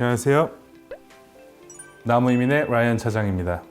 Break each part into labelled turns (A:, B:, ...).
A: 안녕하세요. 나무이민의 라이언 차장입니다.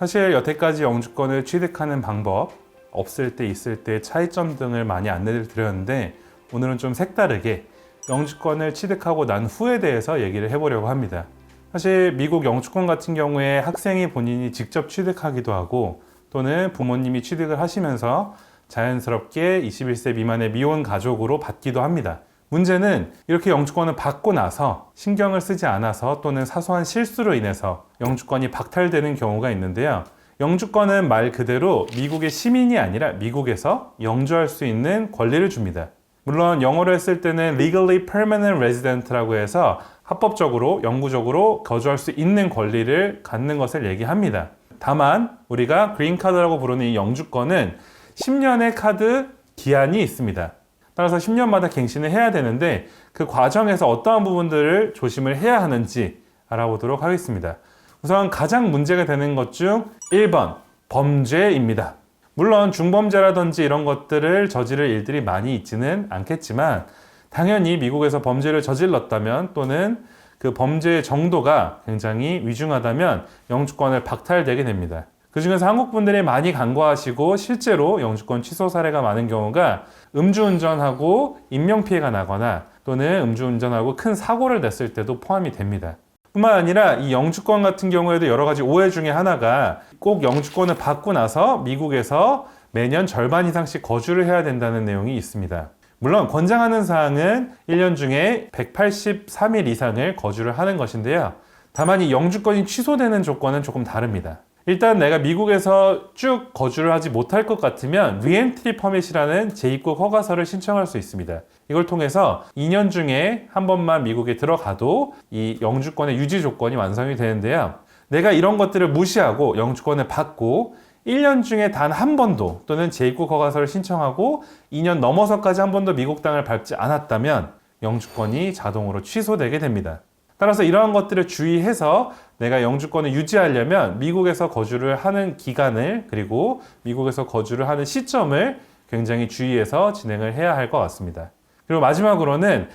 A: 사실 여태까지 영주권을 취득하는 방법, 없을 때 있을 때 차이점 등을 많이 안내를 드렸는데 오늘은 좀 색다르게 영주권을 취득하고 난 후에 대해서 얘기를 해보려고 합니다. 사실 미국 영주권 같은 경우에 학생이 본인이 직접 취득하기도 하고 또는 부모님이 취득을 하시면서 자연스럽게 21세 미만의 미혼 가족으로 받기도 합니다. 문제는 이렇게 영주권을 받고 나서 신경을 쓰지 않아서 또는 사소한 실수로 인해서 영주권이 박탈되는 경우가 있는데요. 영주권은 말 그대로 미국의 시민이 아니라 미국에서 영주할 수 있는 권리를 줍니다. 물론 영어로 했을 때는 legally permanent resident라고 해서 합법적으로 영구적으로 거주할 수 있는 권리를 갖는 것을 얘기합니다. 다만 우리가 그린카드라고 부르는 이 영주권은 10년의 카드 기한이 있습니다. 따라서 10년마다 갱신을 해야 되는데 그 과정에서 어떠한 부분들을 조심을 해야 하는지 알아보도록 하겠습니다. 우선 가장 문제가 되는 것 중 1번 범죄입니다. 물론 중범죄라든지 이런 것들을 저지를 일들이 많이 있지는 않겠지만 당연히 미국에서 범죄를 저질렀다면 또는 그 범죄의 정도가 굉장히 위중하다면 영주권을 박탈되게 됩니다. 그 중에서 한국 분들이 많이 간과하시고 실제로 영주권 취소 사례가 많은 경우가 음주운전하고 인명피해가 나거나 또는 음주운전하고 큰 사고를 냈을 때도 포함이 됩니다. 뿐만 아니라 이 영주권 같은 경우에도 여러 가지 오해 중에 하나가 꼭 영주권을 받고 나서 미국에서 매년 절반 이상씩 거주를 해야 된다는 내용이 있습니다. 물론 권장하는 사항은 1년 중에 183일 이상을 거주를 하는 것인데요. 다만 이 영주권이 취소되는 조건은 조금 다릅니다. 일단 내가 미국에서 쭉 거주를 하지 못할 것 같으면 리엔트리 퍼밋이라는 재입국 허가서를 신청할 수 있습니다. 이걸 통해서 2년 중에 한 번만 미국에 들어가도 이 영주권의 유지 조건이 완성이 되는데요. 내가 이런 것들을 무시하고 영주권을 받고 1년 중에 단 한 번도 또는 재입국 허가서를 신청하고 2년 넘어서까지 한 번도 미국 땅을 밟지 않았다면 영주권이 자동으로 취소되게 됩니다. 따라서 이러한 것들을 주의해서 내가 영주권을 유지하려면 미국에서 거주를 하는 기간을 그리고 미국에서 거주를 하는 시점을 굉장히 주의해서 진행을 해야 할 것 같습니다. 그리고 마지막으로는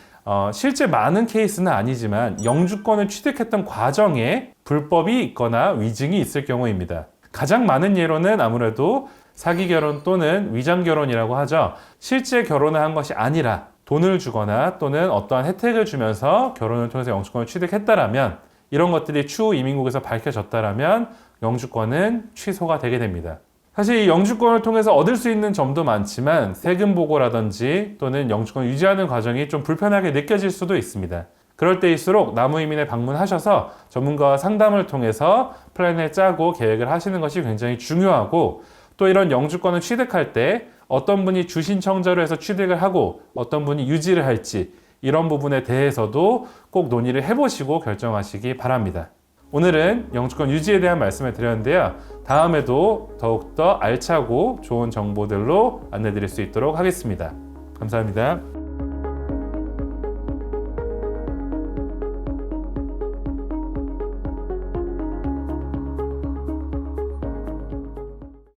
A: 실제 많은 케이스는 아니지만 영주권을 취득했던 과정에 불법이 있거나 위증이 있을 경우입니다. 가장 많은 예로는 아무래도 사기 결혼 또는 위장 결혼이라고 하죠. 실제 결혼을 한 것이 아니라 돈을 주거나 또는 어떠한 혜택을 주면서 결혼을 통해서 영주권을 취득했다라면 이런 것들이 추후 이민국에서 밝혀졌다라면 영주권은 취소가 되게 됩니다. 사실 이 영주권을 통해서 얻을 수 있는 점도 많지만 세금 보고라든지 또는 영주권을 유지하는 과정이 좀 불편하게 느껴질 수도 있습니다. 그럴 때일수록 나무이민에 방문하셔서 전문가와 상담을 통해서 플랜을 짜고 계획을 하시는 것이 굉장히 중요하고 또 이런 영주권을 취득할 때 어떤 분이 주신청자로 해서 취득을 하고 어떤 분이 유지를 할지 이런 부분에 대해서도 꼭 논의를 해보시고 결정하시기 바랍니다. 오늘은 영주권 유지에 대한 말씀을 드렸는데요. 다음에도 더욱더 알차고 좋은 정보들로 안내드릴 수 있도록 하겠습니다. 감사합니다.